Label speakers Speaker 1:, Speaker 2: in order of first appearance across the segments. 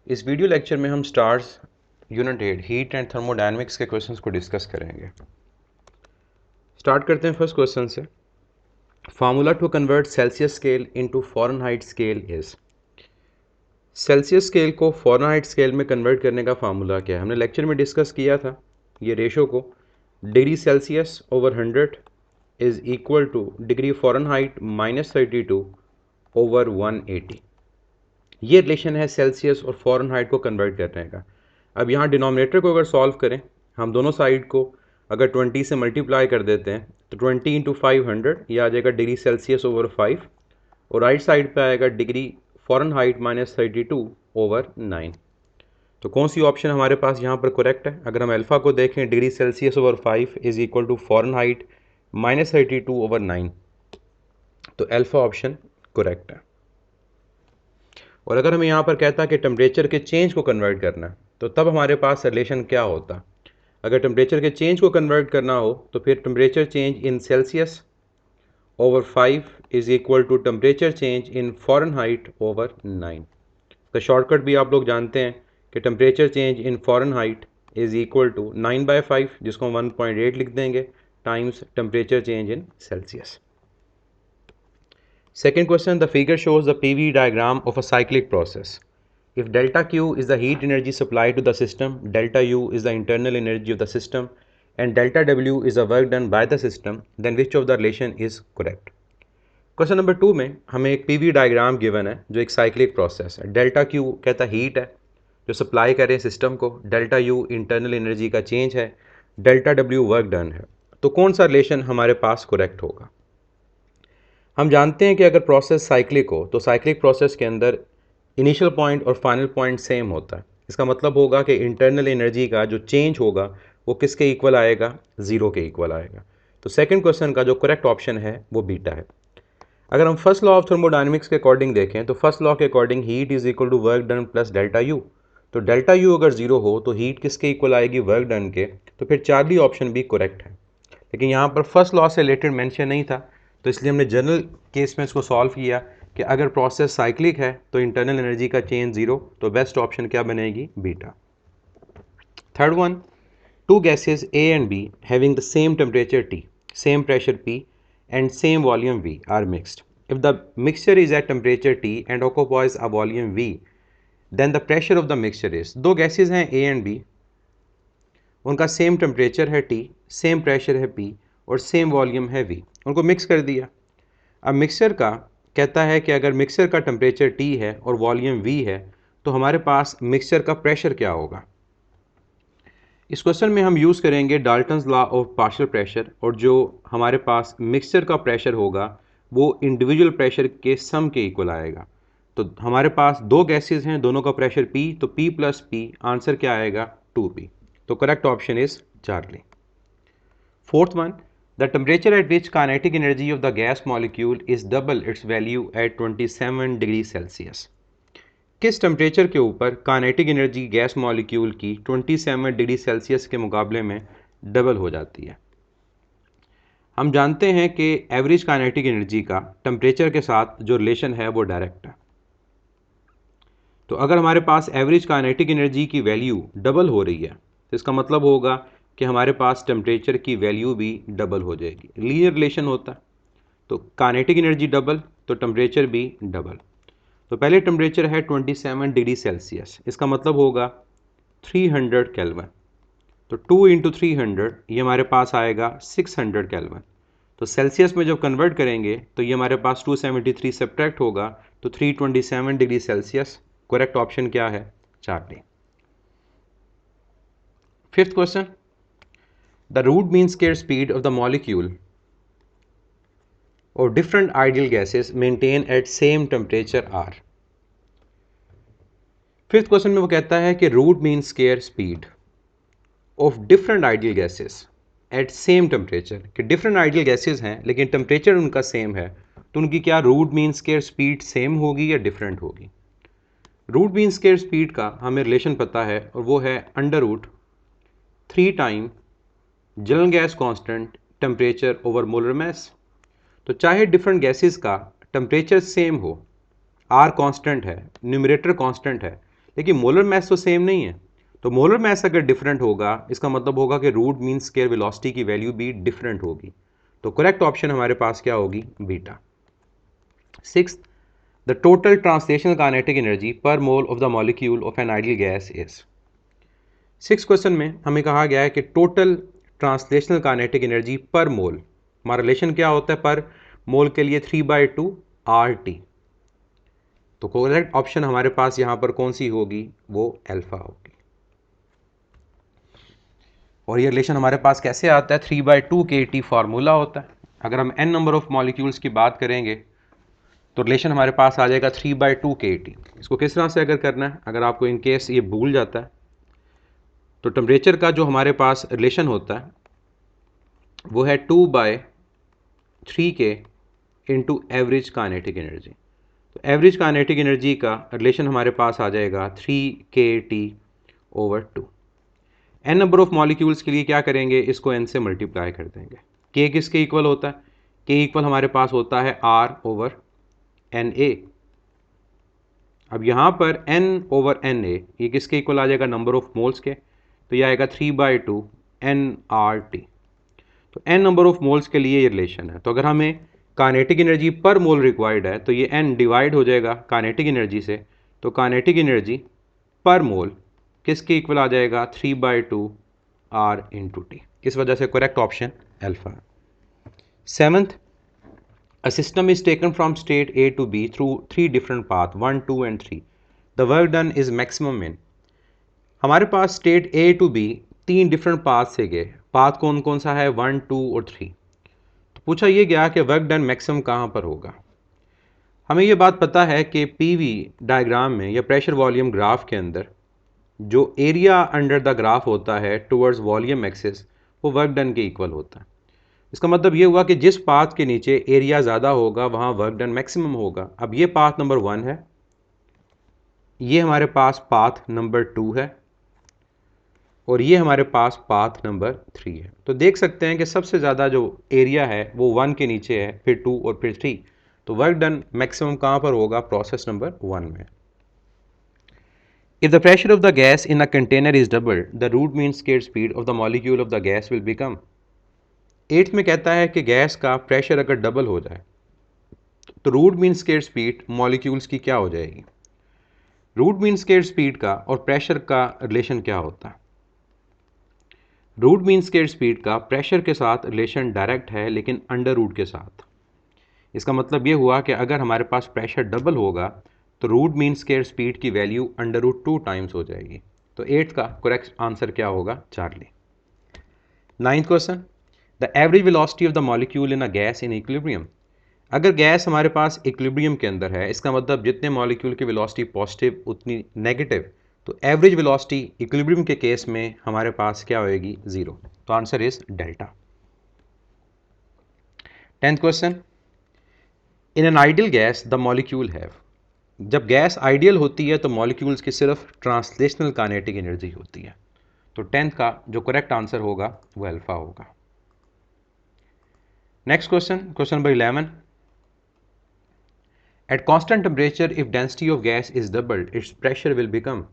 Speaker 1: इस video lecture में हम starts unit 8 heat and thermodynamics के क्वेश्चंस को डिस्कस करेंगे। स्टार्ट करते हैं फर्स्ट क्वेश्चन से। Formula to convert Celsius scale into Fahrenheit scale is. Celsius scale को फ़ारेनहाइट स्केल में कन्वर्ट करने का फार्मूला क्या है? हमने लेक्चर में डिस्कस किया था ये रेशो को। Degree Celsius over 100 is equal two degree Fahrenheit -32 over 180। ये रिलेशन है सेल्सियस और फ़ारेनहाइट को कन्वर्ट करने का। अब यहाँ डिनोमिनेटर को अगर सॉल्व करें, हम दोनों साइड को अगर 20 से मल्टीप्लाई कर देते हैं तो 20 इंटू 500 ये आ जाएगा डिग्री सेल्सियस ओवर 5 और राइट साइड पे आएगा डिग्री फ़ारेनहाइट -32 ओवर 9। तो कौन सी ऑप्शन हमारे पास यहाँ पर करेक्ट है? अगर हम अल्फ़ा को देखें, degree Celsius over 5 is equal to Fahrenheit -32 over 9, तो अल्फ़ा ऑप्शन करेक्ट है। और अगर हमें यहाँ पर कहता कि टेम्परेचर के चेंज को कन्वर्ट करना है तो तब हमारे पास रिलेशन क्या होता? अगर टेम्परेचर के चेंज को कन्वर्ट करना हो तो फिर temperature change in Celsius over 5 is equal to temperature change in Fahrenheit over 9। तो शॉर्टकट भी आप लोग जानते हैं कि temperature change in Fahrenheit is equal to 9/5, जिसको हम 1.8 लिख देंगे, times temperature change in Celsius. Second question, the figure shows the PV diagram of a cyclic process. If delta Q is the heat energy supplied to the system, delta U is the internal energy of the system, and delta W is the work done by the system, then which of the relation is correct? Question number 2 में हमें एक PV diagram given है जो एक cyclic process है। Delta Q कहता heat है जो सप्लाई करे सिस्टम को, डेल्टा यू इंटरनल एनर्जी का चेंज है, डेल्टा डब्ल्यू वर्क डन है। तो कौन सा रिलेशन हमारे पास करेक्ट होगा? हम जानते हैं कि अगर प्रोसेस साइक्लिक हो तो साइक्लिक प्रोसेस के अंदर इनिशियल पॉइंट और फाइनल पॉइंट सेम होता है। इसका मतलब होगा कि इंटरनल एनर्जी का जो चेंज होगा वो किसके इक्वल आएगा? ज़ीरो के इक्वल आएगा। तो सेकंड क्वेश्चन का जो करेक्ट ऑप्शन है वो बीटा है। अगर हम फर्स्ट लॉ ऑफ थर्मोडायनेमिक्स के अकॉर्डिंग देखें तो फर्स्ट लॉ के according heat is equal to work done plus delta U. तो डेल्टा यू अगर ज़ीरो हो तो हीट किसके इक्वल आएगी? वर्क डन के। तो फिर चार्ली ऑप्शन भी करेक्ट है। लेकिन यहाँ पर फर्स्ट लॉ से रिलेटेड मेंशन नहीं था, तो इसलिए हमने जनरल केस में इसको सॉल्व किया कि अगर प्रोसेस साइक्लिक है तो इंटरनल एनर्जी का चेंज ज़ीरो, तो बेस्ट ऑप्शन क्या बनेगी? Beta. Third one, two gases A and B having the same temperature T, same pressure P and same volume V are mixed. If the mixture is at temperature T and occupies a volume V, then the pressure of the mixture is। दो gases हैं A and B, उनका same temperature है T, same pressure है P और same volume है V, उनको mix कर दिया। अब मिक्सर का कहता है कि अगर मिक्सर का टेम्परेचर T है और वॉल्यूम V है तो हमारे पास मिक्सर का प्रेशर क्या होगा? इस क्वेश्चन में हम यूज़ करेंगे Dalton's law of partial pressure, और जो हमारे पास मिक्सचर का प्रेशर होगा वो इंडिविजुअल प्रेशर के सम के इक्वल आएगा। तो हमारे पास दो गैसेस हैं, दोनों का प्रेशर P, तो P प्लस P, आंसर क्या आएगा? 2P। तो correct option is Charlie. Fourth one, the temperature at which kinetic energy of the gas molecule is double its value at 27 degree Celsius. किस temperature के ऊपर kinetic energy gas molecule की 27 degree Celsius के मुकाबले में double हो जाती है? हम जानते हैं कि एवरेज काइनेटिक एनर्जी का टेम्परेचर के साथ जो रिलेशन है वो डायरेक्ट है। तो अगर हमारे पास एवरेज काइनेटिक एनर्जी की वैल्यू डबल हो रही है तो इसका मतलब होगा कि हमारे पास टेम्परेचर की वैल्यू भी डबल हो जाएगी। लीनियर रिलेशन होता है, तो काइनेटिक एनर्जी डबल तो टेम्परेचर भी डबल। तो पहले टेम्परेचर है 27 डिग्री सेल्सियस, इसका मतलब होगा 300 केल्विन। तो 2 इंटू 300 ये हमारे पास आएगा 600 केल्विन। तो सेल्सियस में जब कन्वर्ट करेंगे तो ये हमारे पास 273 सब्ट्रैक्ट होगा, तो 327 डिग्री सेल्सियस। करेक्ट ऑप्शन क्या है? Charlie. Fifth question, the root mean square speed of the molecule और different ideal gases maintain at same temperature are. Fifth question में वो कहता है कि root mean square speed of different ideal gases at same temperature, कि different ideal gases हैं लेकिन temperature उनका सेम है, तो उनकी क्या root mean square speed same होगी या डिफरेंट होगी? रूट मीन स्क्वायर स्पीड का हमें रिलेशन पता है और वो है अंडर रूट 3 टाइम जलन gas constant temperature over molar mass. तो चाहे डिफरेंट गैसेस का टेम्परेचर सेम हो, आर कांस्टेंट है, न्यूमरेटर कांस्टेंट है, लेकिन मोलर मास तो सेम नहीं है। तो मोलर मास अगर डिफरेंट होगा इसका मतलब होगा कि रूट मीन स्क्वायर वेलोसिटी की वैल्यू भी डिफरेंट होगी। तो करेक्ट ऑप्शन हमारे पास क्या होगी? Beta. Sixth, the total translational kinetic energy per mole of the molecule of an ideal gas is. Six question में हमें कहा गया है कि total translational kinetic energy per मोल, हमारा रिलेशन क्या होता है पर मोल के लिए 3/2 RT। तो करेक्ट ऑप्शन हमारे पास यहां पर कौन सी होगी? वो अल्फा होगी। और ये रिलेशन हमारे पास कैसे आता है? 3/2 KT फार्मूला होता है। अगर हम n नंबर ऑफ मॉलिक्यूल्स की बात करेंगे तो रिलेशन हमारे पास आ जाएगा 3/2 KT। इसको किस तरह से अगर करना है, अगर आपको इन केस ये भूल जाता है तो टेम्परेचर का जो हमारे पास रिलेशन होता है वो है 2/3K into average kinetic energy. तो एवरेज काइनेटिक एनर्जी का रिलेशन हमारे पास आ जाएगा 3KT/2। n number of molecules के लिए क्या करेंगे? इसको n से मल्टीप्लाई कर देंगे। k किसके इक्वल होता है? k इक्वल हमारे पास होता है R/Na। अब यहाँ पर n/Na ये किसके इक्वल आ जाएगा? नंबर ऑफ मोल्स के। तो ये आएगा 3/2 nRT। तो n नंबर ऑफ मोल्स के लिए ये रिलेशन है। तो अगर हमें काइनेटिक एनर्जी पर मोल रिक्वायर्ड है तो ये n डिवाइड हो जाएगा काइनेटिक एनर्जी से। तो काइनेटिक एनर्जी पर मोल किसके इक्वल आ जाएगा? 3/2 R/T। इस वजह से correct option alpha. Seventh, a system is taken from state A to B through 3 different paths 1, 2 and 3. The work done is maximum in। हमारे पास state A to B 3 different path से गए। Path कौन कौन सा है? 1, 2 और 3। तो पूछा ये गया कि वर्क डन मैक्सिमम कहाँ पर होगा। हमें ये बात पता है कि PV डायग्राम में या प्रेशर वॉल्यूम ग्राफ के अंदर जो एरिया अंडर द ग्राफ होता है टुवर्ड्स वॉल्यूम एक्सिस वो वर्क डन के इक्वल होता है। इसका मतलब ये हुआ कि जिस पाथ के नीचे एरिया ज़्यादा होगा वहाँ वर्क डन मैक्सिमम होगा। अब ये पाथ नंबर 1 है, ये हमारे पास पाथ नंबर 2 है और ये हमारे पास पाथ नंबर 3 है। तो देख सकते हैं कि सबसे ज़्यादा जो एरिया है वो 1 के नीचे है, फिर 2 और फिर 3। तो वर्क डन मैक्सिमम कहाँ पर होगा? प्रोसेस नंबर 1 में। If the pressure of the gas in a container is doubled, the root mean square speed of the molecule of the gas will become। 8th में कहता है कि गैस का pressure अगर डबल हो जाए तो root mean square speed molecules की क्या हो जाएगी? रूट मीन स्क्वायर स्पीड का और प्रेशर का रिलेशन क्या होता है? रूट मीन स्क्वायर स्पीड का प्रेशर के साथ रिलेशन डायरेक्ट है लेकिन अंडर रूट के साथ। इसका मतलब ये हुआ कि अगर हमारे पास प्रेशर डबल होगा तो रूट मीन स्क्वायर स्पीड की वैल्यू अंडर रूट 2 टाइम्स हो जाएगी। तो 8th का करेक्ट आंसर क्या होगा? Charlie. 9th question, the average velocity of the molecule in a gas in equilibrium. अगर गैस हमारे पास इक्विलिब्रियम के अंदर है इसका मतलब जितने मॉलिक्यूल की वेलोसिटी पॉजिटिव उतनी नेगेटिव। तो एवरेज वेलोसिटी इक्विलिब्रियम के केस में हमारे पास क्या होएगी? 0। तो answer is delta. 10th question, in an ideal gas the molecule have. जब गैस आइडियल होती है तो मॉलिक्यूल्स की सिर्फ ट्रांसलेशनल काइनेटिक एनर्जी होती है। तो 10th का जो करेक्ट आंसर होगा वो अल्फा होगा। Next question, question number 11, eight constant temperature if density of gas is doubled it's pressure will become.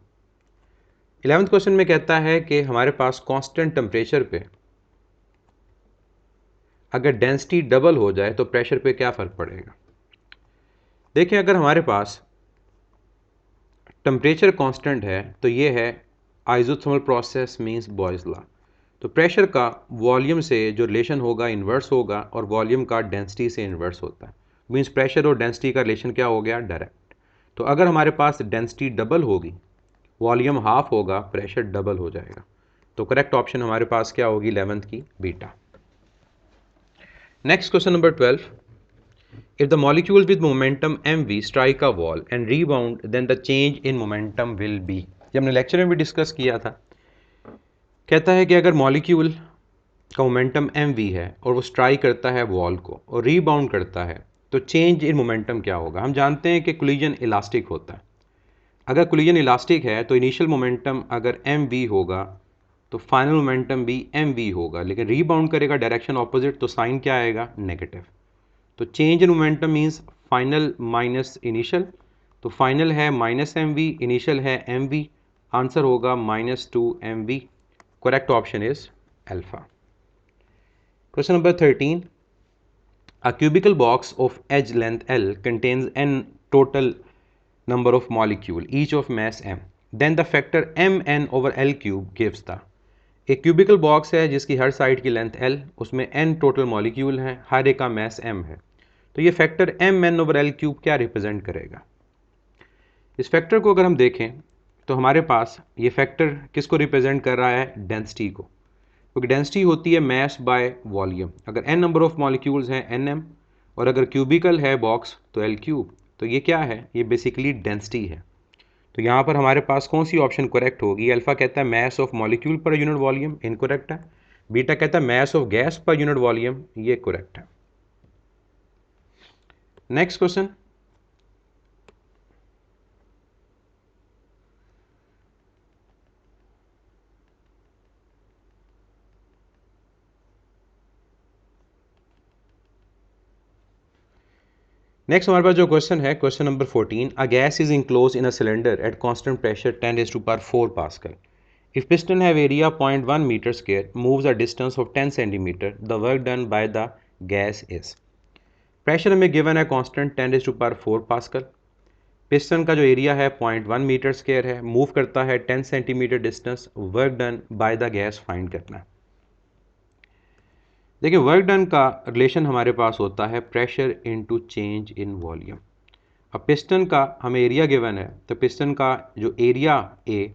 Speaker 1: 11th question में कहता है कि हमारे पास कांस्टेंट टेम्परेचर पे अगर डेंसिटी डबल हो जाए तो प्रेशर पे क्या फ़र्क पड़ेगा। देखिए अगर हमारे पास टेम्परेचर कांस्टेंट है तो ये है isothermal process means boys law. तो प्रेशर का वॉल्यूम से जो रिलेशन होगा इन्वर्स होगा और वॉल्यूम का डेंसिटी से इन्वर्स होता है। मींस प्रेशर और डेंसिटी का रिलेशन क्या हो गया? डायरेक्ट। तो अगर हमारे पास डेंसिटी डबल होगी वॉल्यूम हाफ होगा, प्रेशर डबल हो जाएगा। तो करेक्ट ऑप्शन हमारे पास क्या होगी? 11th की beta. Next question number 12, if the molecule with momentum mv strike a wall and rebound then the change in momentum will be। ये हमने लेक्चर में भी डिस्कस किया था। कहता है कि अगर मॉलिक्यूल का मोमेंटम mv है और वो स्ट्राइक करता है वॉल को और रीबाउंड करता है तो चेंज इन मोमेंटम क्या होगा? हम जानते हैं कि कोलिजन इलास्टिक होता है। अगर कोलिजन इलास्टिक है तो इनिशियल मोमेंटम अगर mv होगा तो फाइनल मोमेंटम भी mv होगा, लेकिन रीबाउंड करेगा डायरेक्शन ऑपोजिट तो साइन क्या आएगा? नेगेटिव। तो change in momentum means final minus initial तो फाइनल है -mv, इनिशियल है mv, आंसर होगा -2mv। Correct option is alpha. Question number 13, a cubical box of edge length L contains n total number of molecule each of mass m, then the factor mn over L cube gives the। एक cubical box है जिसकी हर side की length L, उसमें n total molecule हैं, हर एक का mess m है, तो ये factor mn over L cube क्या रिप्रेजेंट करेगा? इस फैक्टर को अगर हम देखें तो हमारे पास ये फैक्टर किसको रिप्रेजेंट कर रहा है? डेंसिटी को, क्योंकि डेंसिटी होती है मैस बाय वॉल्यूम। अगर n नंबर ऑफ मॉलिक्यूल्स हैं nm, और अगर क्यूबिकल है बॉक्स तो L क्यूब, तो ये क्या है? ये बेसिकली डेंसिटी है। तो यहाँ पर हमारे पास कौन सी ऑप्शन करेक्ट होगी? अल्फा कहता है mass of molecule per unit volume, incorrect है। बीटा कहता है mass of gas per unit volume, ये करेक्ट है। नेक्स्ट क्वेश्चन, नेक्स्ट हमारे पास जो क्वेश्चन है, question number 14, a gas is enclose in a cylinder at constant pressure 10⁴ pascal. If piston have area 0.1 meter square, moves a distance of 10 centimeter, the work done by the gas is। Pressure हमें given है constant 10⁴ pascal, piston का जो area है 0.1 metre square है, move करता है 10 centimetre distance, work done by the gas find करना है। देखिए वर्क डन का रिलेशन हमारे पास होता है pressure into change in volume. अब पिस्टन का हमें एरिया गिवन है, तो पिस्टन का जो एरिया ए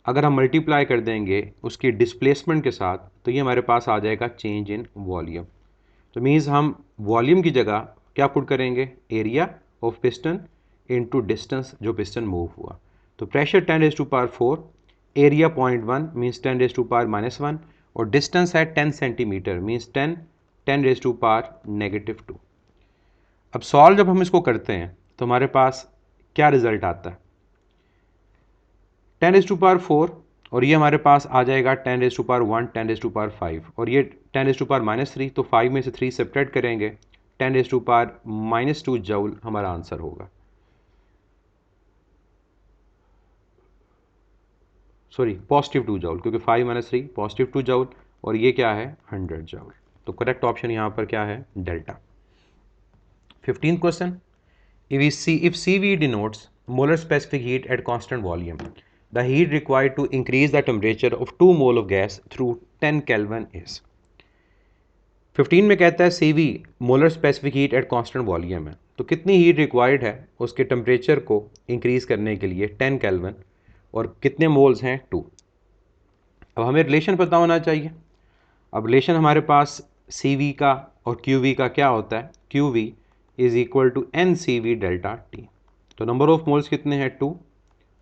Speaker 1: अगर हम मल्टीप्लाई कर देंगे उसकी डिस्प्लेसमेंट के साथ, तो ये हमारे पास आ जाएगा चेंज इन वॉल्यूम। तो मीन्स हम वॉल्यूम की जगह क्या पुट करेंगे? Area of piston into distance जो पिस्टन मूव हुआ। तो प्रेशर 10⁴, एरिया 0.1 मीन्स 10⁻⁻1, और डिस्टेंस है 10 सेंटीमीटर मीन्स 10⁻⁻²। अब सॉल्व जब हम इसको करते हैं तो हमारे पास क्या रिजल्ट आता है? 10⁴, और ये हमारे पास आ जाएगा 10⁻1, 10⁻5, और ये 10⁻⁻3, तो 5 में से 3 सेपरेट करेंगे, 10⁻⁻2 जूल हमारा आंसर होगा। सॉरी +2 जूल, क्योंकि 5 - 3 +2 जूल, और ये क्या है? 100 जूल। तो करेक्ट ऑप्शन यहाँ पर क्या है? Delta. 15th question, if CV denotes molar specific heat at constant volume, the heat required to increase the temperature of 2 mole of gas through 10 Kelvin is। 15 में कहता है CV molar specific heat at constant volume है, तो कितनी heat required है उसके temperature को increase करने के लिए? 10 केल्विन, और कितने मोल्स हैं? 2। अब हमें रिलेशन पता होना चाहिए। अब रिलेशन हमारे पास CV का और QV का क्या होता है? QV is equal to NCV delta T। तो नंबर ऑफ मोल्स कितने हैं? 2।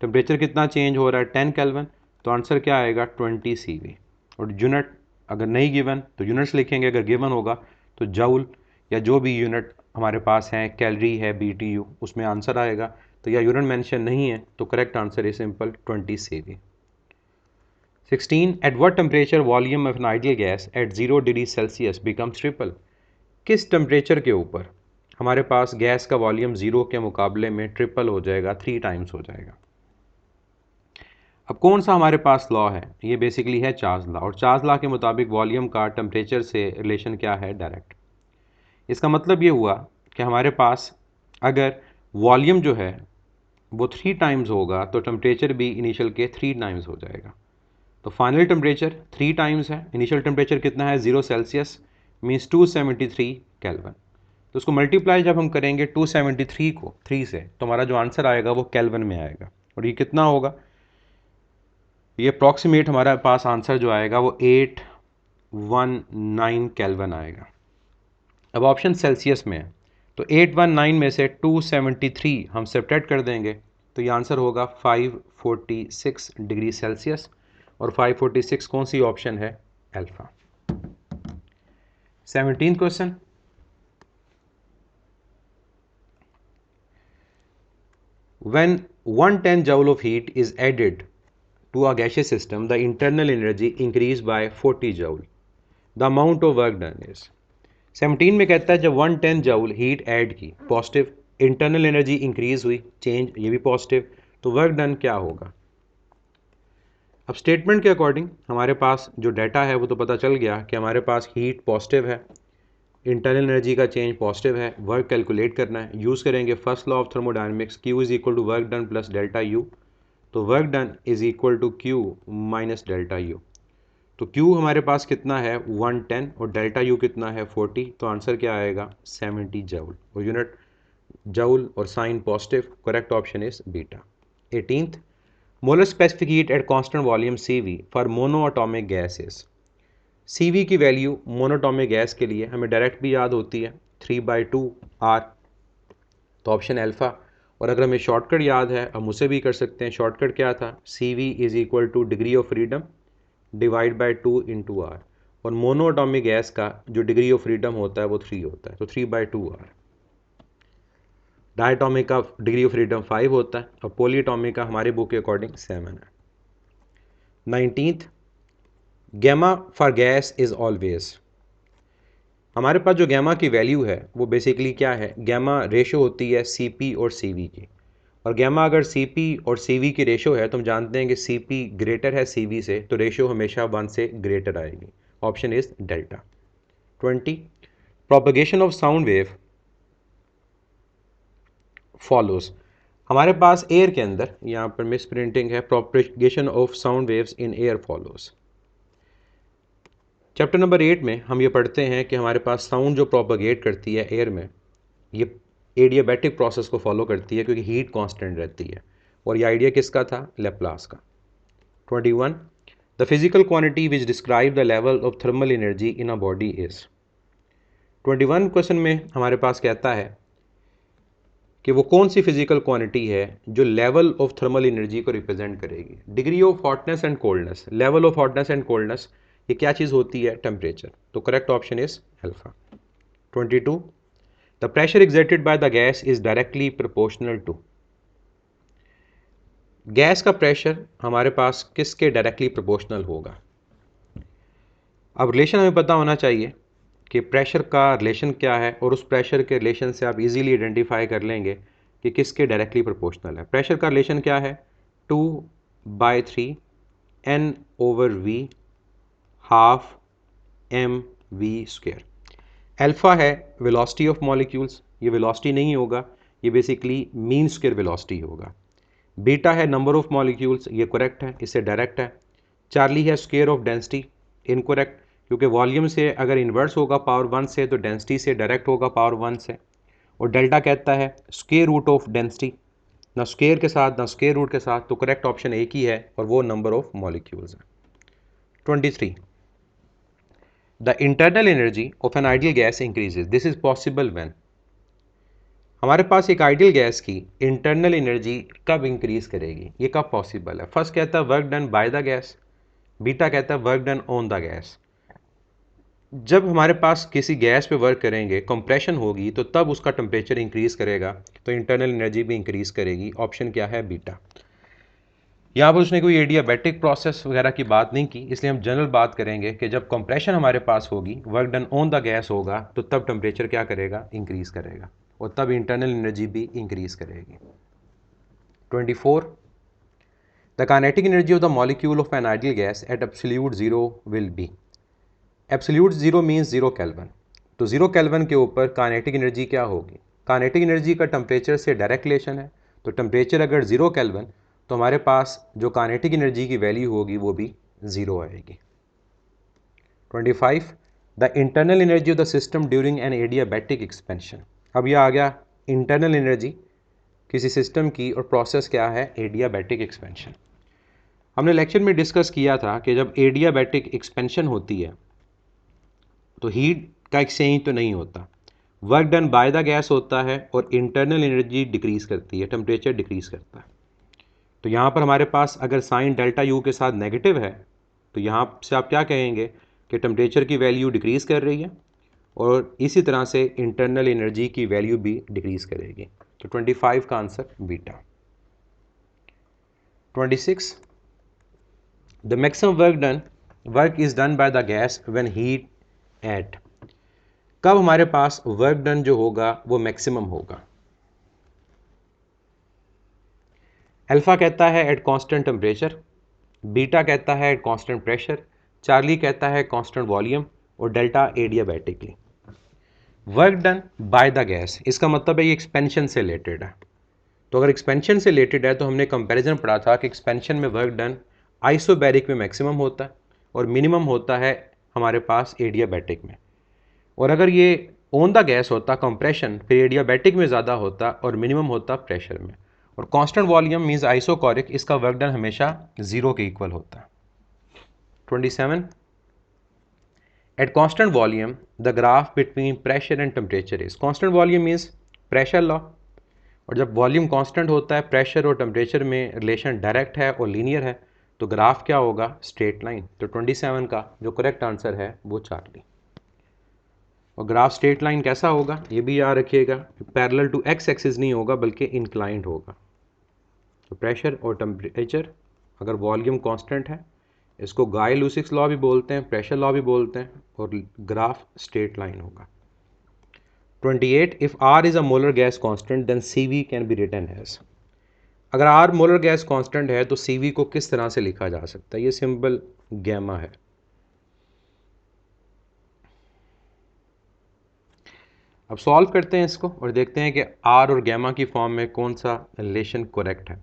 Speaker 1: टेम्परेचर कितना चेंज हो रहा है? 10 केल्विन, तो आंसर क्या आएगा? 20 CV। और यूनिट अगर नहीं गिवन तो यूनिट्स लिखेंगे, अगर गिवन होगा तो जूल या जो भी यूनिट हमारे पास हैं, कैलोरी है, BTU, उसमें आंसर आएगा। तो या यूनिट मेंशन नहीं है तो correct answer is simple 20 CV। 16, at what temperature volume of an ideal gas at 0 degree Celsius becomes triple. किस टेम्परेचर के ऊपर हमारे पास गैस का वॉल्यूम 0 के मुकाबले में ट्रिपल हो जाएगा, 3 टाइम्स हो जाएगा? अब कौन सा हमारे पास लॉ है? ये बेसिकली है चार्ल्स लॉ, और चार्ल्स लॉ के मुताबिक वॉल्यूम का टेम्परेचर से रिलेशन क्या है? डायरेक्ट। इसका मतलब ये हुआ कि हमारे पास अगर वॉल्यूम जो है वो 3 टाइम्स होगा तो टेम्परेचर भी इनिशियल के 3 टाइम्स हो जाएगा। तो फाइनल टेम्परेचर 3 टाइम्स है, इनिशियल टेम्परेचर कितना है? 0 सेल्सियस मीन्स 273 केल्विन। तो उसको मल्टीप्लाई जब हम करेंगे 273 को 3 से, तो हमारा जो आंसर आएगा वो केल्विन में आएगा, और ये कितना होगा? ये अप्रॉक्सीमेट हमारे पास आंसर जो आएगा वो 819 केल्विन आएगा। अब ऑप्शन सेल्सियस में है, तो 819 में से 273 हम सेपरेट कर देंगे, तो ये आंसर होगा 546 डिग्री सेल्सियस, और 546 कौन सी ऑप्शन है? Alpha. 17th question, when 110 joule of heat is added to a gaseous system, the internal energy increased by 40 joule. The amount of work done is। 17 में कहता है जब 110 जूल हीट ऐड की, positive internal energy increase हुई, change, ये भी positive, तो work done क्या होगा। अब स्टेटमेंट के अकॉर्डिंग हमारे पास जो डाटा है वो तो पता चल गया कि हमारे पास हीट पॉजिटिव है, इंटरनल एनर्जी का चेंज पॉजिटिव है, वर्क कैलकुलेट करना है, यूज़ करेंगे first law of thermodynamics, Q is equal to work done plus delta U, तो work done is equal to Q minus delta U. तो Q हमारे पास कितना है 110 और डेल्टा यू कितना है 40, तो आंसर क्या आएगा 70 जूल, और यूनिट जूल और sign positive, correct option is beta. 18th, molar specific heat at constant volume CV for monoatomic gases. CV की वैल्यू मोनोटॉमिक गैस के लिए हमें डायरेक्ट भी याद होती है 3/2 R, तो ऑप्शन अल्फ़ा। और अगर हमें शॉर्टकट याद है हम उसे भी कर सकते हैं, शॉर्टकट क्या था, CV is equal two degree of freedom divide by 2 into R, और मोनोटॉमिक गैस का जो डिग्री ऑफ फ्रीडम होता है वो 3 होता है, तो 3/2 R। डायटॉमिक का डिग्री ऑफ फ्रीडम 5 होता है और पॉलीटॉमिक का हमारे बुक के अकॉर्डिंग 7 है। 19th, gamma for gas is always. हमारे पास जो गैमा की वैल्यू है वो बेसिकली क्या है, गैमा रेशो होती है CP और CV की, और गैमा अगर CP और CV की रेशो है तो हम जानते हैं कि CP ग्रेटर है CV से, तो रेशो हमेशा 1 से ग्रेटर आएगी, option is delta. 20, propagation of sound wave follows. हमारे पास एयर के अंदर यहाँ पर मिस प्रिंटिंग है, propagation of sound waves in air follows. Chapter number 8 में हम ये पढ़ते हैं कि हमारे पास साउंड जो प्रोपगेट करती है एयर में, ये एडियाबैटिक प्रोसेस को फॉलो करती है क्योंकि हीट कांस्टेंट रहती है, और ये आइडिया किसका था, लेप्लास का। 21, the physical quantity which describe the level of thermal energy in a body is. 21 question में हमारे पास कहता है कि वो कौन सी फिजिकल क्वांटिटी है जो लेवल ऑफ थर्मल एनर्जी को रिप्रेजेंट करेगी। Degree of hotness and coldness, level of hotness and coldness, ये क्या चीज़ होती है, टेम्परेचर, तो correct option is alpha. 22, the pressure exerted by the gas is directly proportional to. Gas का pressure हमारे पास किसके डायरेक्टली प्रोपोर्शनल होगा। अब रिलेशन हमें पता होना चाहिए कि प्रेशर का रिलेशन क्या है, और उस प्रेशर के रिलेशन से आप इजीली आइडेंटिफाई कर लेंगे कि किसके डायरेक्टली प्रोपोर्शनल है। प्रेशर का रिलेशन क्या है, 2/3 N/V हाफ mv²। अल्फ़ा है वेलोसिटी ऑफ मॉलिक्यूल्स, ये वेलोसिटी नहीं होगा, ये बेसिकली मीन स्क्वायर वेलोसिटी होगा। बीटा है नंबर ऑफ मॉलिक्यूल्स, ये करेक्ट है, इससे डायरेक्ट है। चार्ली है स्क्वायर ऑफ डेंसिटी, इनकरेक्ट, क्योंकि वॉल्यूम से अगर इन्वर्स होगा पावर 1 से तो डेंसिटी से डायरेक्ट होगा पावर 1 से। और डेल्टा कहता है स्क्वायर रूट ऑफ डेंसिटी, ना स्क्वायर के साथ ना स्क्वायर रूट के साथ, तो करेक्ट ऑप्शन एक ही है और वो नंबर ऑफ मॉलिक्यूल्स है। 23, the internal energy of an ideal gas increases, this is possible when. हमारे पास एक आइडियल गैस की इंटरनल एनर्जी कब इंक्रीज करेगी, ये कब पॉसिबल है। फर्स्ट कहता है work done by the gas, beta कहता है work done on the gas. जब हमारे पास किसी गैस पे वर्क करेंगे, कंप्रेशन होगी, तो तब उसका टेम्परेचर इंक्रीज करेगा, तो इंटरनल एनर्जी भी इंक्रीज करेगी, ऑप्शन क्या है, बीटा। यहाँ पर उसने कोई एडियाबैटिक प्रोसेस वगैरह की बात नहीं की, इसलिए हम जनरल बात करेंगे कि जब कंप्रेशन हमारे पास होगी, work done on the gas होगा, तो तब टेम्परेचर क्या करेगा, इंक्रीज करेगा, और तब इंटरनल एनर्जी भी इंक्रीज करेगी। 24, the kinetic energy of the molecule of an ideal gas at absolute zero will be. Absolute zero means zero kelvin, तो जीरो केल्विन के ऊपर काइनेटिक एनर्जी क्या होगी। काइनेटिक एनर्जी का टेम्परेचर से डायरेक्ट रिलेशन है, तो टेम्परेचर अगर जीरो केल्विन तो हमारे पास जो काइनेटिक एनर्जी की वैल्यू होगी वो भी जीरो आएगी। 25, the internal energy of the system during an adiabatic expansion. अब यह आ गया इंटरनल एनर्जी किसी सिस्टम की, और प्रोसेस क्या है, एडियाबैटिक एक्सपेंशन। हमने लेक्चर में डिस्कस किया था कि जब एडियाबैटिक एक्सपेंशन होती है तो हीट का एक्सचेंज तो नहीं होता, work done by the gas होता है, और इंटरनल एनर्जी डिक्रीज करती है, टेम्परेचर डिक्रीज करता है। तो यहाँ पर हमारे पास अगर साइन डेल्टा यू के साथ नेगेटिव है, तो यहाँ से आप क्या कहेंगे कि टेम्परेचर की वैल्यू डिक्रीज़ कर रही है, और इसी तरह से इंटरनल एनर्जी की वैल्यू भी डिक्रीज़ करेगी। तो 25 का answer beta. 26, the maximum work is done by the gas when heat at. कब हमारे पास वर्क डन जो होगा वो मैक्सिमम होगा, अल्फ़ा कहता है एट कांस्टेंट टेम्परेचर, बीटा कहता है एट कांस्टेंट प्रेशर, चार्ली कहता है कांस्टेंट वॉल्यूम और delta adiabatically. Work done by the gas, इसका मतलब है ये एक्सपेंशन से रिलेटेड है। तो अगर एक्सपेंशन से रिलेटेड है तो हमने कंपैरिजन पढ़ा था कि एक्सपेंशन में वर्क डन आइसोबैरिक में मैक्सिमम होता है और मिनिमम होता है हमारे पास एडियाबैटिक में। और अगर ये ऑन द गैस होता कंप्रेशन, फिर एडियाबैटिक में ज़्यादा होता और मिनिमम होता प्रेशर में। और कांस्टेंट वॉल्यूम मींस आइसोकोरिक, इसका वर्क डन हमेशा जीरो के इक्वल होता है। 27 eight constant volume the graph between pressure and temperature is, constant volume means pressure law, और जब वॉल्यूम कांस्टेंट होता है प्रेशर और टेम्परेचर में रिलेशन डायरेक्ट है और लीनियर है तो ग्राफ क्या होगा, स्ट्रेट लाइन। तो 27 का जो करेक्ट आंसर है वो चार्ली। और ग्राफ स्ट्रेट लाइन कैसा होगा ये भी याद रखिएगा, पैरेलल टू एक्स एक्सिस नहीं होगा बल्कि इंक्लाइंड होगा। तो प्रेशर और टेम्परेचर अगर वॉल्यूम कांस्टेंट है, इसको गाय-लुसिक्स लॉ भी बोलते हैं, प्रेशर लॉ भी बोलते हैं, और ग्राफ स्ट्रेट लाइन होगा। 28 if R is a molar gas constant then CV can be written as, अगर R मोलर गैस कांस्टेंट है तो CV को किस तरह से लिखा जा सकता है, ये सिंबल गैमा है। अब सॉल्व करते हैं इसको और देखते हैं कि R और गैमा की फॉर्म में कौन सा रिलेशन करेक्ट है।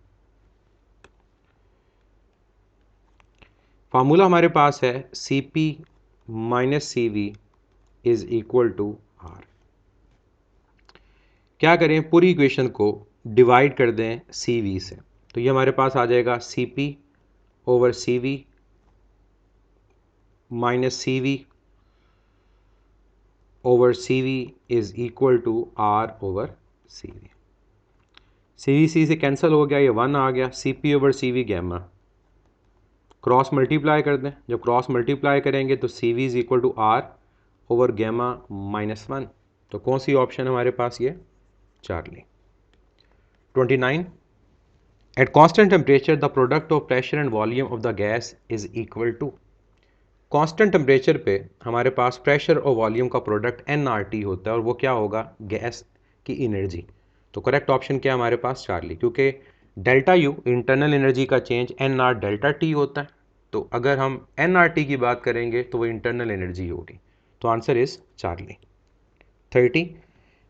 Speaker 1: फार्मूला हमारे पास है CP minus CV is equal to R। क्या करें, पूरी इक्वेशन को डिवाइड कर दें CV से, तो ये हमारे पास आ जाएगा CP over CV minus CV over CV is equal to R over CV। CV से कैंसिल हो गया, ये 1 आ गया, CP over CV gamma, cross multiply कर दें, जब क्रॉस मल्टीप्लाई करेंगे तो CV is equal to R over gamma minus 1। तो कौन सी ऑप्शन है हमारे पास, ये Charlie. 29 at constant temperature the product of pressure and volume of the gas is equal to, constant temperature पे हमारे पास प्रेशर और वॉल्यूम का प्रोडक्ट nRT होता है और वो क्या होगा, गैस की एनर्जी। तो करेक्ट ऑप्शन क्या है हमारे पास, चार्ली, क्योंकि डेल्टा यू इंटरनल एनर्जी का चेंज nR डेल्टा टी होता है। तो अगर हम nRT की बात करेंगे तो वो इंटरनल एनर्जी होगी। तो answer is Charlie. 30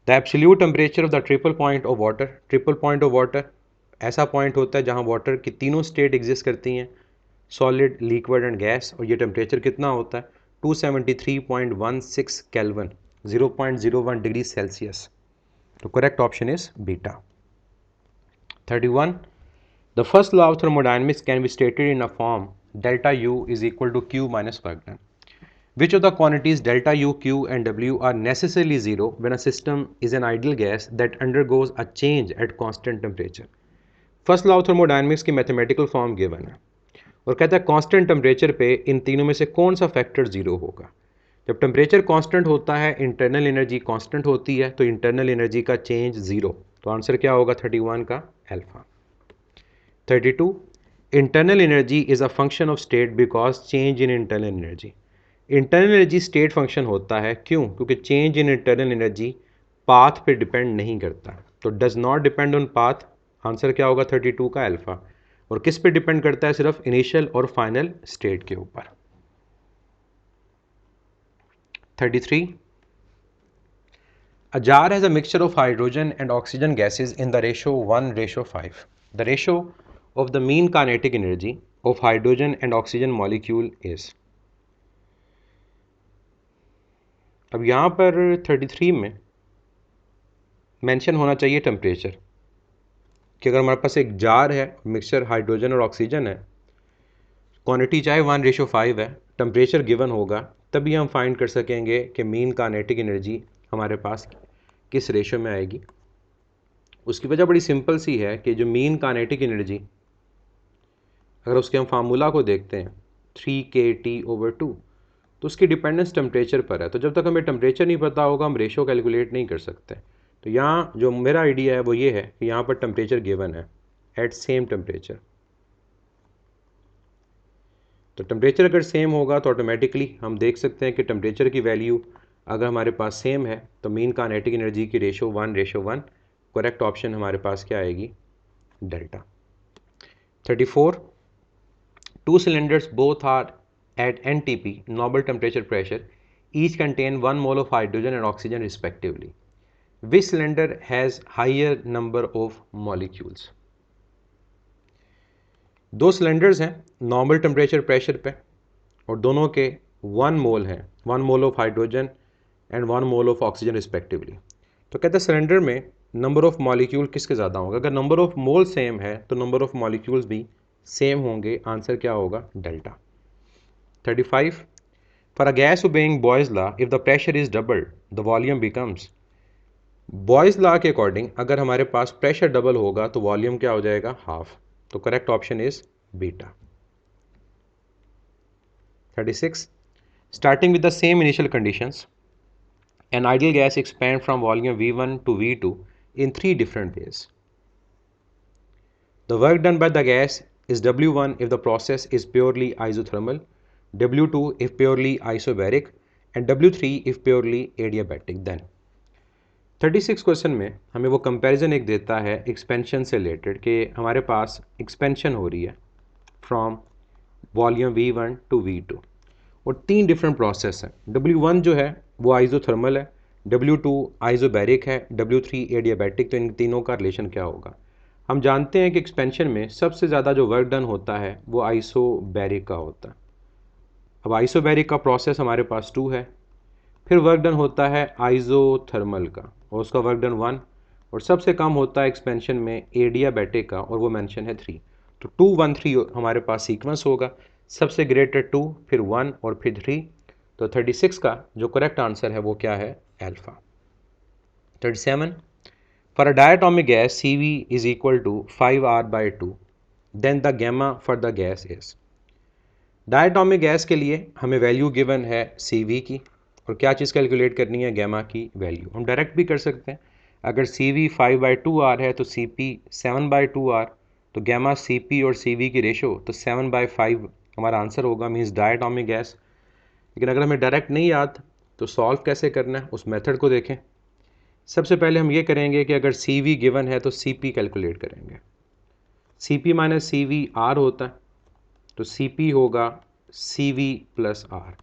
Speaker 1: the absolute temperature of the triple point of water, triple point of water ऐसा पॉइंट होता है जहाँ वाटर की तीनों स्टेट एग्जिस्ट करती हैं, सॉलिड, लिक्विड एंड गैस, और ये टेम्परेचर कितना होता है, 273.16 केल्विन, 0.01 डिग्री सेल्सियस। तो correct option is beta. 31 the first law of thermodynamics can be stated in a form delta U is equal to Q minus work done. Which of the quantities delta U, Q and W are necessarily zero when a system is an ideal gas that undergoes a change at constant temperature? First law of thermodynamics की mathematical form given है और कहता है constant temperature पे इन तीनों में से कौन सा फैक्टर जीरो होगा। जब टेम्परेचर कांस्टेंट होता है, इंटरनल एनर्जी कांस्टेंट होती है, तो इंटरनल एनर्जी का चेंज जीरो। तो आंसर क्या होगा 31 का alpha. 32 internal energy is a function of state because change in internal energy, internal energy state function होता है, क्यों, क्योंकि change in internal energy path पे डिपेंड नहीं करता। तो does not depend on path, answer क्या होगा 32 का अल्फा। और किस पे डिपेंड करता है, सिर्फ इनिशियल और फाइनल स्टेट के ऊपर। 33 a jar has a mixture of hydrogen and oxygen gases in the ratio 1:5। The ratio of the mean kinetic energy of hydrogen and oxygen molecule is. अब यहाँ पर 33 में मेंशन होना चाहिए टेम्परेचर, कि अगर हमारे पास एक जार है, मिक्सचर हाइड्रोजन और ऑक्सीजन है, क्वांटिटी चाहे 1:5 है, टेम्परेचर गिवन होगा, तभी हम फाइंड कर सकेंगे कि मीन काइनेटिक एनर्जी हमारे पास किस रेशो में आएगी। उसकी वजह बड़ी सिंपल सी है कि जो मीन काइनेटिक एनर्जी, अगर उसके हम फार्मूला को देखते हैं 3kT/2, तो उसकी डिपेंडेंस टेम्परेचर पर है। तो जब तक हमें टेम्परेचर नहीं पता होगा हम रेशो कैलकुलेट नहीं कर सकते। तो यहाँ जो मेरा आइडिया है वो ये है कि यहाँ पर टेम्परेचर गिवन है एट सेम टेम्परेचर। तो टेम्परेचर अगर सेम होगा तो ऑटोमेटिकली हम देख सकते हैं कि टेम्परेचर की वैल्यू अगर हमारे पास सेम है तो मीन काइनेटिक एनर्जी की रेशो 1:1। करेक्ट ऑप्शन हमारे पास क्या आएगी, delta. 34. Two cylinders both are at NTP, normal temperature pressure, each contain 1 mole of hydrogen and oxygen respectively. Which cylinder has higher number of molecules? दो cylinders हैं normal temperature pressure पे और दोनों के 1 मोल हैं, 1 mole of hydrogen and 1 mole of oxygen respectively. तो कहते हैं सिलेंडर में नंबर ऑफ मॉलिक्यूल किसके ज़्यादा होगा? अगर नंबर ऑफ मोल सेम है तो नंबर ऑफ मॉलिक्यूल्स भी सेम होंगे। आंसर क्या होगा? Delta. 35. For a gas obeying boys law if the pressure is doubled the volume becomes. Boys law के अकॉर्डिंग अगर हमारे पास प्रेशर डबल होगा तो वॉल्यूम क्या हो जाएगा? हाफ। तो correct option is beta. 36. Starting with the same initial conditions, an ideal gas expands from volume V1 to V2 in 3 different ways. The work done by the gas is W1 if the process is purely isothermal, W2 if purely isobaric, and W3 if purely adiabatic. Then 36 question में हमें वो comparison एक देता है expansion से related कि हमारे पास expansion हो रही है from volume V1 to V2 और 3 डिफरेंट प्रोसेस हैं। W1 जो है वो आइसोथर्मल है, W2 आइसोबैरिक है, W3 एडियाबैटिक। तो इन तीनों का रिलेशन क्या होगा? हम जानते हैं कि एक्सपेंशन में सबसे ज़्यादा जो वर्क डन होता है वो आइसोबैरिक का होता है। अब आइसोबैरिक का प्रोसेस हमारे पास 2 है, फिर वर्क डन होता है आइसोथर्मल का और उसका वर्क डन 1, और सबसे कम होता है एक्सपेंशन में एडियाबैटिक का और वो मेंशन है 3। तो 2 1 3 हमारे पास सीक्वेंस होगा, सबसे ग्रेटर 2, फिर 1 और फिर 3। तो 36 का जो करेक्ट आंसर है वो क्या है? Alpha. 37. For a diatomic gas CV is equal to 5R/2 then the gamma for the gas is. Diatomic gas के लिए हमें वैल्यू गिवन है CV की और क्या चीज़ कैलकुलेट करनी है? गैमा की वैल्यू। हम डायरेक्ट भी कर सकते हैं, अगर CV 5/2R है तो CP 7/2R, तो गैमा CP और CV की रेशो तो 7/5 हमारा आंसर होगा, मीन्स डायटोमिक गैस। लेकिन अगर हमें डायरेक्ट नहीं याद तो सॉल्व कैसे करना है उस मेथड को देखें। सबसे पहले हम ये करेंगे कि अगर CV गिवन है तो CP कैलकुलेट करेंगे। CP माइनस CV R होता है, तो CP होगा CV प्लस R।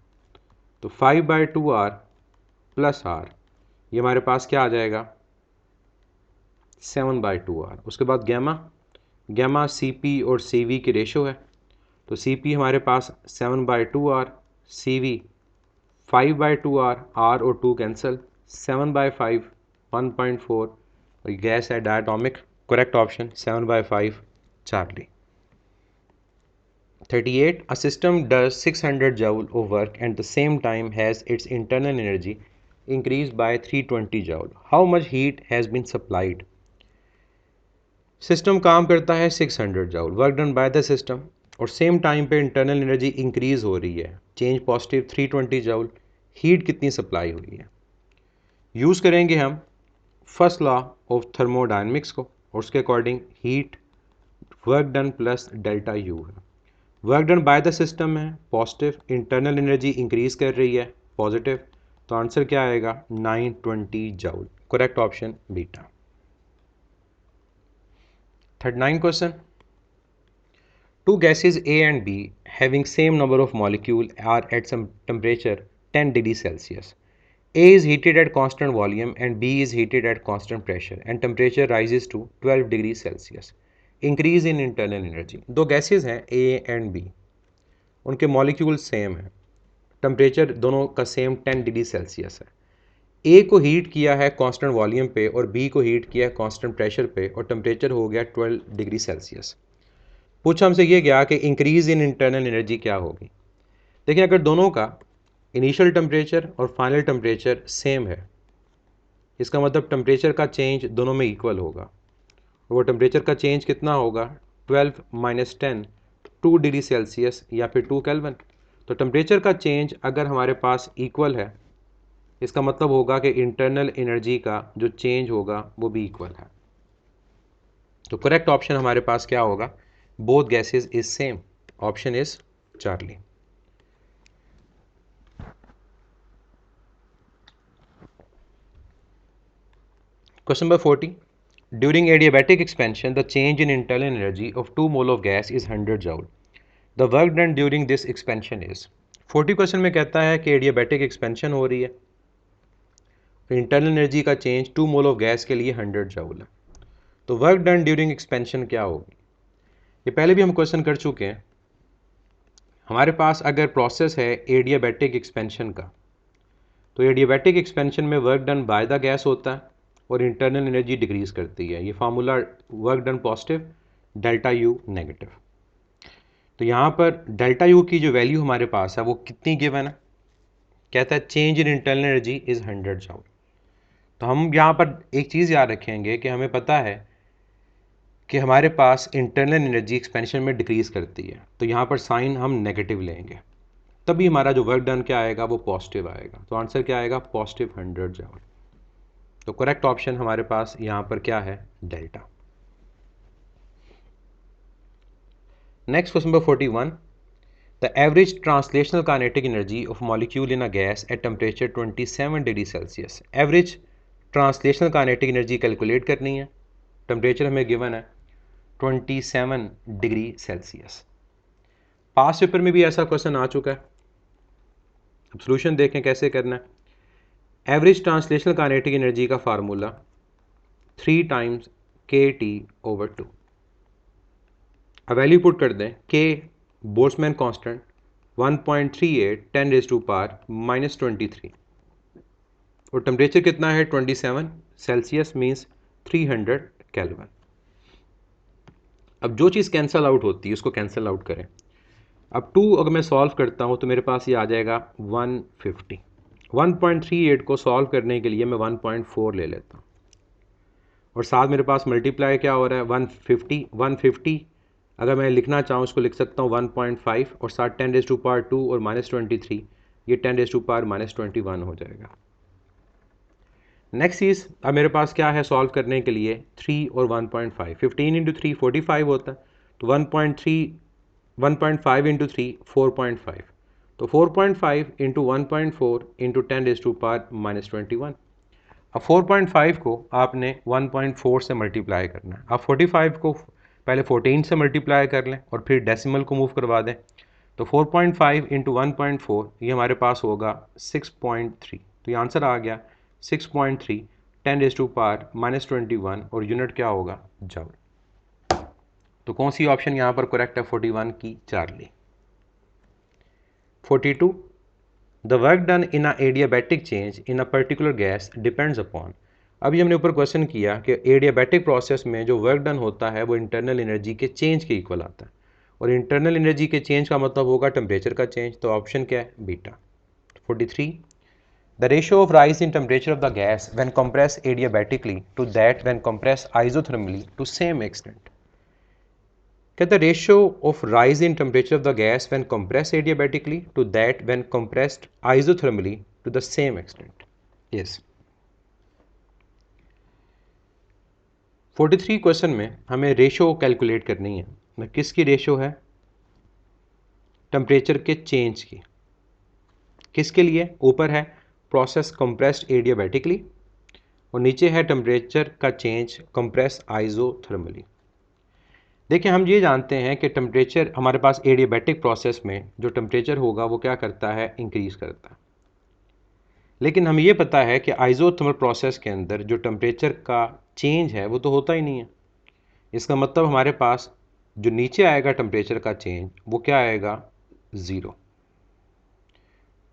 Speaker 1: तो 5/2R प्लस R ये हमारे पास क्या आ जाएगा? 7/2R। उसके बाद गैमा CP और CV की रेशो है, तो CP हमारे पास 7/2R, CV 5/2R, R और 2 कैंसिल, 7/5 1.4 और गैस है diatomic. Correct option 7/5 Charlie. 38. A system does 600 joule of work and at the same time has its internal energy increased by 320 joule. How much heat has been supplied? System काम करता है 600 joule, work done by the system, और same time पे internal energy increase हो रही है, change positive 320 joule। Heat कितनी supply हुई है? यूज़ करेंगे हम फर्स्ट लॉ ऑफ थर्मोडायनमिक्स को और उसके according heat work done plus delta U है। Work done by the system है पॉजिटिव, इंटरनल एनर्जी इंक्रीज कर रही है पॉजिटिव, तो आंसर क्या आएगा? 920 joule. Correct option beta. 39 question. Two gases A and B having same number of molecule are at some temperature 10 degrees Celsius. A is heated at constant volume and B is heated at constant pressure and temperature rises to 12 degrees Celsius. Increase in internal energy. दो gases हैं A and B, उनके molecule same है, temperature दोनों का same 10 degree Celsius है। ए को heat किया है कांस्टेंट वॉल्यूम पे और बी को हीट किया है कांस्टेंट प्रेशर पे और टेम्परेचर हो गया 12 डिग्री सेल्सियस। पूछा हमसे ये गया कि इंक्रीज इन इंटरनल एनर्जी क्या होगी। देखिए अगर दोनों का इनिशियल टेम्परेचर और फाइनल टेम्परेचर सेम है, इसका मतलब टेम्परेचर का चेंज दोनों में इक्वल होगा, और वो टेम्परेचर का चेंज कितना होगा? 12 माइनस 10 2 डिग्री सेल्सियस या फिर 2 केल्विन। तो टेम्परेचर का चेंज अगर हमारे पास इक्वल है, इसका मतलब होगा कि इंटरनल एनर्जी का जो चेंज होगा वो भी इक्वल है। तो करेक्ट ऑप्शन हमारे पास क्या होगा? Both gases is same. Option is Charlie. Question number 40। During adiabatic expansion, the change in internal energy of 2 mole of gas is 100 joule. The work done during this expansion is 40 question में कहता है कि adiabatic expansion हो रही है, internal energy का change 2 mole of gas के लिए 100 जूल है। तो वर्क डन ड्यूरिंग एक्सपेंशन क्या होगी? ये पहले भी हम क्वेश्चन कर चुके हैं। हमारे पास अगर प्रोसेस है एडियाबैटिक एक्सपेंशन का, तो एडियाबैटिक एक्सपेंशन में work done by the gas होता है और इंटरनल एनर्जी डिक्रीज करती है। ये formula work done positive, delta U negative. तो यहाँ पर डेल्टा यू की जो वैल्यू हमारे पास है वो कितनी गिवन है? कहता है change in internal energy is 100 joule. तो हम यहाँ पर एक चीज़ याद रखेंगे कि हमें पता है कि हमारे पास इंटरनल एनर्जी एक्सपेंशन में डिक्रीज़ करती है, तो यहाँ पर साइन हम नेगेटिव लेंगे, तभी हमारा जो वर्क डन क्या आएगा वो पॉजिटिव आएगा। तो आंसर क्या आएगा? Positive 100 joule. तो करेक्ट ऑप्शन हमारे पास यहाँ पर क्या है? Delta. Next question number 41, the average translational kinetic energy of molecule in a gas at temperature 27 degree Celsius. Average translational kinetic energy calculate करनी है। टेम्परेचर हमें गिवन है 27 डिग्री सेल्सियस। पास्ट पेपर में भी ऐसा क्वेश्चन आ चुका है। अब सोल्यूशन देखें कैसे करना है। एवरेज ट्रांसलेशनल काइनेटिक एनर्जी का फार्मूला 3 टाइम्स KT/2। अब वैल्यू पुट कर दें। K बोल्ट्जमैन कांस्टेंट 1.38 10⁻⁻23 और टेम्परेचर कितना है? 27 सेल्सियस मीन्स 300 केल्विन। अब जो चीज़ कैंसिल आउट होती है उसको कैंसिल आउट करें। अब 2 अगर मैं सॉल्व करता हूँ तो मेरे पास ये आ जाएगा 150। 1.38 को सॉल्व करने के लिए मैं 1.4 ले लेता हूँ और साथ मेरे पास मल्टीप्लाई क्या हो रहा है? 150। 150 अगर मैं लिखना चाहूँ उसको लिख सकता हूँ 1.5 और साथ 10⁻², और -23, ये 10⁻⁻21 हो जाएगा। नेक्स्ट चीज़, अब मेरे पास क्या है सॉल्व करने के लिए? 3 और 1.5। 15 × 3 45 होता है, तो 1.5 इंटू 3 4.5, तो 4.5 इंटू 1.4 इंटू 10⁻⁻21। अब 4.5 को आपने 1.4 से मल्टीप्लाई करना है। अब 45 को पहले 14 से मल्टीप्लाई कर लें और फिर डेसिमल को मूव करवा दें, तो 4.5 इंटू 1.4 ये हमारे पास होगा 6.3। तो ये आंसर आ गया 6.3 10⁻⁻21 और यूनिट क्या होगा? जूल। तो कौन सी ऑप्शन यहाँ पर करेक्ट है? 41 की Charlie. 42, the work done in a adiabatic change in a particular gas depends upon. अभी हमने ऊपर क्वेश्चन किया कि एडियाबैटिक प्रोसेस में जो वर्क डन होता है वो इंटरनल एनर्जी के चेंज के इक्वल आता है, और इंटरनल एनर्जी के चेंज का मतलब होगा टेम्परेचर का चेंज। तो ऑप्शन क्या है? Beta. 43, the ratio of rise in temperature of the gas when compress adiabatically to that when compress isothermally to same extent. कहते हैं ratio of rise in temperature of the gas when compress adiabatically to that when compressed isothermally to the same extent. Yes. 43 question में हमें ratio calculate करनी है। किसकी ratio है? Temperature के change की। किसके लिए? ऊपर है प्रोसेस कंप्रेस्ड एडियाबैटिकली और नीचे है टेम्परेचर का चेंज कंप्रेस आइसोथर्मली। देखिए हम ये जानते हैं कि टेम्परेचर हमारे पास एडियाबैटिक प्रोसेस में जो टेम्परेचर होगा वो क्या करता है? इंक्रीज करता है। लेकिन हमें ये पता है कि आइसोथर्मल प्रोसेस के अंदर जो टेम्परेचर का चेंज है वो तो होता ही नहीं है। इसका मतलब हमारे पास जो नीचे आएगा टेम्परेचर का चेंज वो क्या आएगा? ज़ीरो।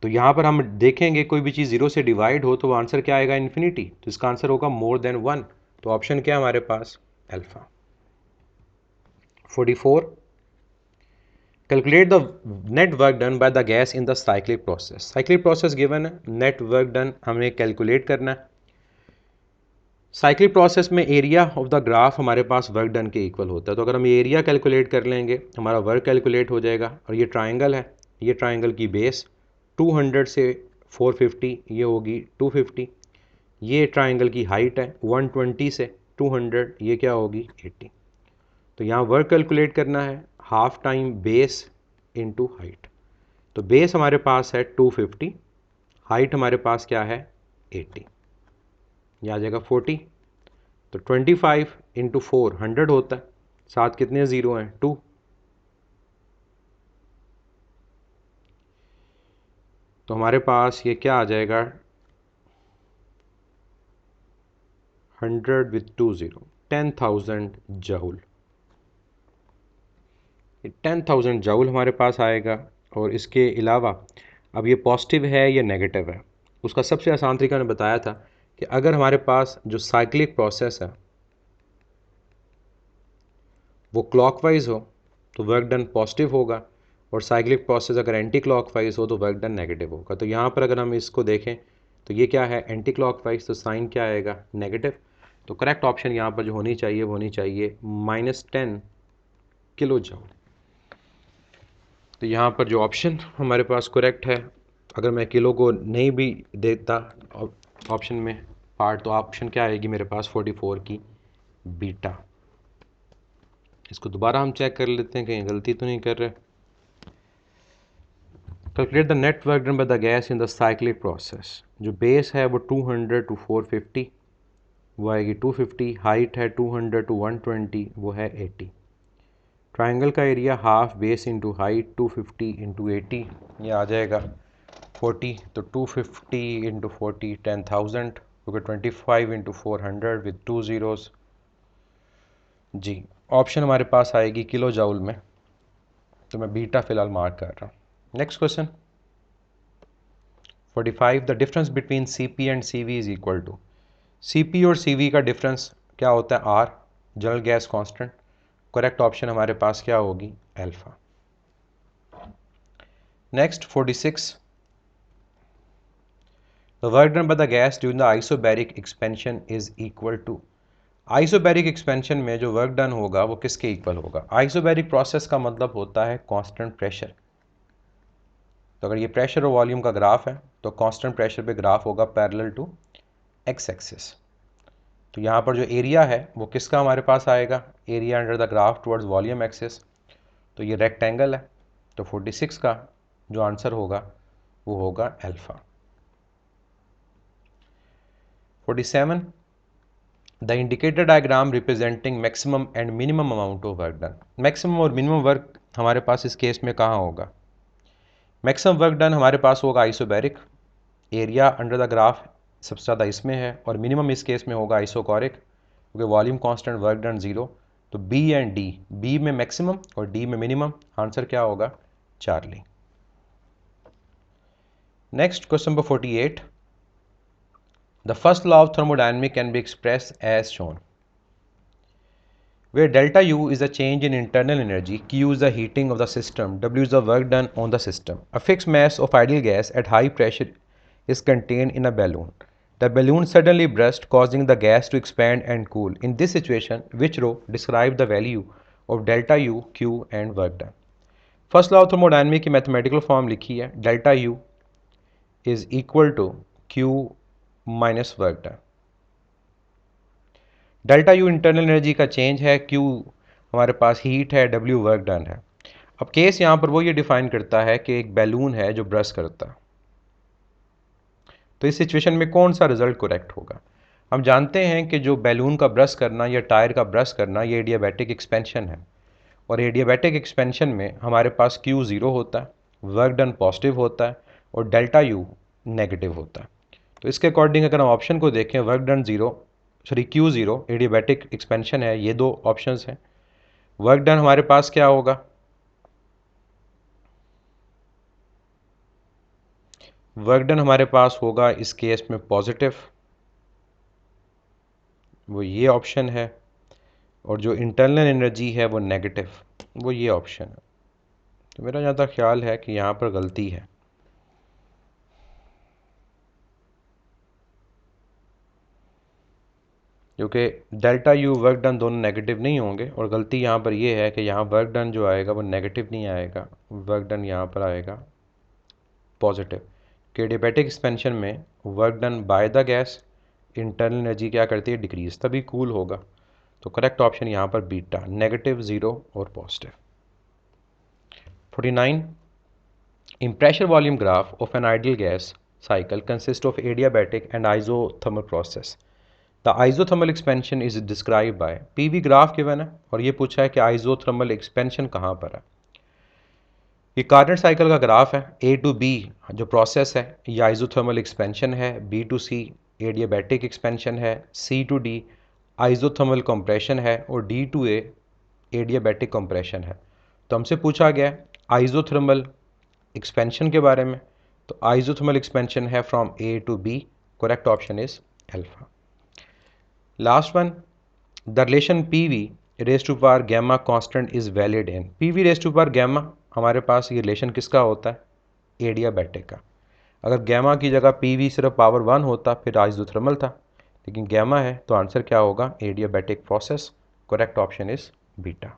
Speaker 1: तो यहाँ पर हम देखेंगे कोई भी चीज़ ज़ीरो से डिवाइड हो तो आंसर क्या आएगा? इन्फिनिटी। तो इसका आंसर होगा मोर देन 1। तो ऑप्शन क्या हमारे पास? Alpha. 44, calculate the net work done by the gas in the cyclic process. Cyclic process given है, नेट वर्क डन हमें कैलकुलेट करना है। साइक्लिक प्रोसेस में एरिया ऑफ द ग्राफ हमारे पास वर्क डन के इक्वल होता है, तो अगर हम एरिया कैलकुलेट कर लेंगे हमारा वर्क कैलकुलेट हो जाएगा। और ये ट्राइंगल है, ये ट्राइंगल की बेस 200 से 450 ये होगी 250। ये ट्राइंगल की हाइट है 120 से 200, ये क्या होगी? 80। तो यहाँ वर्क कैलकुलेट करना है half time base into height. तो बेस हमारे पास है 250, हाइट हमारे पास क्या है? 80, ये आ जाएगा 40। तो 25 इंटू 4 100 होता है, साथ कितने ज़ीरो हैं 2, तो हमारे पास ये क्या आ जाएगा 100 विथ 2 ज़ीरो 10,000 जूल। 10,000 जूल हमारे पास आएगा। और इसके अलावा अब ये पॉजिटिव है या नेगेटिव है, उसका सबसे आसान तरीका मैंने बताया था कि अगर हमारे पास जो साइक्लिक प्रोसेस है वो क्लॉकवाइज हो तो वर्क डन पॉजिटिव होगा, और साइक्लिक प्रोसेस अगर एंटी क्लॉकवाइज हो तो वर्क डन नेगेटिव होगा। तो यहाँ पर अगर हम इसको देखें तो ये क्या है एंटी क्लॉकवाइज, तो साइन क्या आएगा नेगेटिव। तो करेक्ट ऑप्शन यहाँ पर जो होनी चाहिए वो होनी चाहिए -10 किलो जूल। तो यहाँ पर जो ऑप्शन हमारे पास करेक्ट है, अगर मैं किलो को नहीं भी देता ऑप्शन में पार्ट, तो ऑप्शन क्या आएगी मेरे पास 44 की बीटा। इसको दोबारा हम चेक कर लेते हैं कहीं गलती तो नहीं कर रहे। Calculate the net work done by the gas in the cyclic process. जो बेस है वो 200 टू 450 वो आएगी 250, हाइट है 200 टू 120 वो है 80। ट्राइंगल का area half base into height 250 into 80 ये आ जाएगा 40। तो 250 इंटू 40 10,000, क्योंकि 25 इंटू 400 विद 2 ज़ीरोज़। जी ऑप्शन हमारे पास आएगी किलो जूल में, तो मैं बीटा फिलहाल मार्क कर रहा हूँ। Next question 45, the difference between CP and CV is equal to. CP और CV का डिफरेंस क्या होता है R, general gas constant. Correct option हमारे पास क्या होगी alpha. Next 46, the work done by the gas during the isobaric expansion is equal to. Isobaric expansion में जो वर्क डन होगा वो किसके इक्वल होगा। आइसोबैरिक प्रोसेस का मतलब होता है कांस्टेंट प्रेशर। तो अगर ये प्रेशर और वॉल्यूम का ग्राफ है तो कांस्टेंट प्रेशर पे ग्राफ होगा पैरेलल टू एक्स एक्सिस। तो यहाँ पर जो एरिया है वो किसका हमारे पास आएगा, area under the graph towards volume axis. तो ये रेक्टेंगल है, तो 46 का जो आंसर होगा वो होगा alpha. 47, the indicator diagram representing maximum and minimum amount of work done. Maximum और मिनिमम वर्क हमारे पास इस केस में कहाँ होगा। मैक्सिमम वर्क डन हमारे पास होगा isobaric, area under the graph सबसे ज़्यादा इसमें है, और मिनिमम इस केस में होगा आइसोकॉरिक, क्योंकि वॉल्यूम कांस्टेंट वर्क डन 0। तो बी एंड डी, बी में मैक्सिमम और डी में मिनिमम, आंसर क्या होगा Charlie. Next question number 48, the first law of thermodynamic can be express as shown, where delta U is a change in internal energy, Q is the heating of the system, W is the work done on the system. A fixed mass of ideal gas at high pressure is contained in a balloon. The balloon suddenly burst, causing the gas to expand and cool. In this situation, which row describe the value of delta U, Q and work done? First law of thermodynamics की mathematical form लिखी है, delta U is equal to Q minus work done. Delta U internal energy का change है, Q हमारे पास heat है, W work done है। अब केस यहाँ पर वो ये डिफाइन करता है कि एक बैलून है जो ब्रश करता है, तो इस सिचुएशन में कौन सा रिजल्ट करेक्ट होगा। हम जानते हैं कि जो बैलून का ब्रश करना या टायर का ब्रश करना ये एडियाबैटिक एक्सपेंशन है, और एडियाबैटिक एक्सपेंशन में हमारे पास क्यू ज़ीरो होता है, वर्क डन पॉजिटिव होता है और डेल्टा यू नेगेटिव होता है। तो इसके अकॉर्डिंग अगर हम ऑप्शन को देखें, work done zero sorry Q zero adiabatic expansion है, ये दो ऑप्शंस हैं। वर्क डन हमारे पास क्या होगा, वर्क डन हमारे पास होगा इस केस में पॉजिटिव, वो ये ऑप्शन है, और जो इंटरनल एनर्जी है वो नेगेटिव, वो ये ऑप्शन है। तो मेरा जहाँ तक ख्याल है कि यहाँ पर गलती है, क्योंकि डेल्टा यू वर्क डन दोनों नेगेटिव नहीं होंगे, और गलती यहाँ पर ये है कि यहाँ वर्क डन जो आएगा वो नेगेटिव नहीं आएगा, वर्क डन यहाँ पर आएगा पॉजिटिव। कि एडियाबैटिक एक्सपेंशन में work done by the gas internal energy क्या करती है डिक्रीज, तभी कूल होगा। तो करेक्ट ऑप्शन यहाँ पर बीटा, नेगेटिव, ज़ीरो और positive. 49, in pressure volume graph of an ideal gas cycle consists of adiabatic and isothermal process. The isothermal expansion is describe by PV graph given है और ये पूछा है कि आइजोथर्मल एक्सपेंशन कहाँ पर है। ये कार्नट साइकिल का ग्राफ है। ए टू बी जो प्रोसेस है ये आइजोथर्मल एक्सपेंशन है, B to C adiabatic expansion है, C to D isothermal compression है और D to A adiabatic compression है। तो हमसे पूछा गया आइजोथर्मल एक्सपेंशन के बारे में, तो आइजोथर्मल एक्सपेंशन है from A to B, correct option is alpha. Last one, the relation P V raise to power gamma constant is valid in P V raise to power gamma, हमारे पास ये relation किसका होता है, adiabatic का। अगर gamma की जगह पी वी सिर्फ पावर 1 होता फिर आइजोथर्मल था, लेकिन गैमा है तो आंसर क्या होगा, adiabatic process, correct option is beta.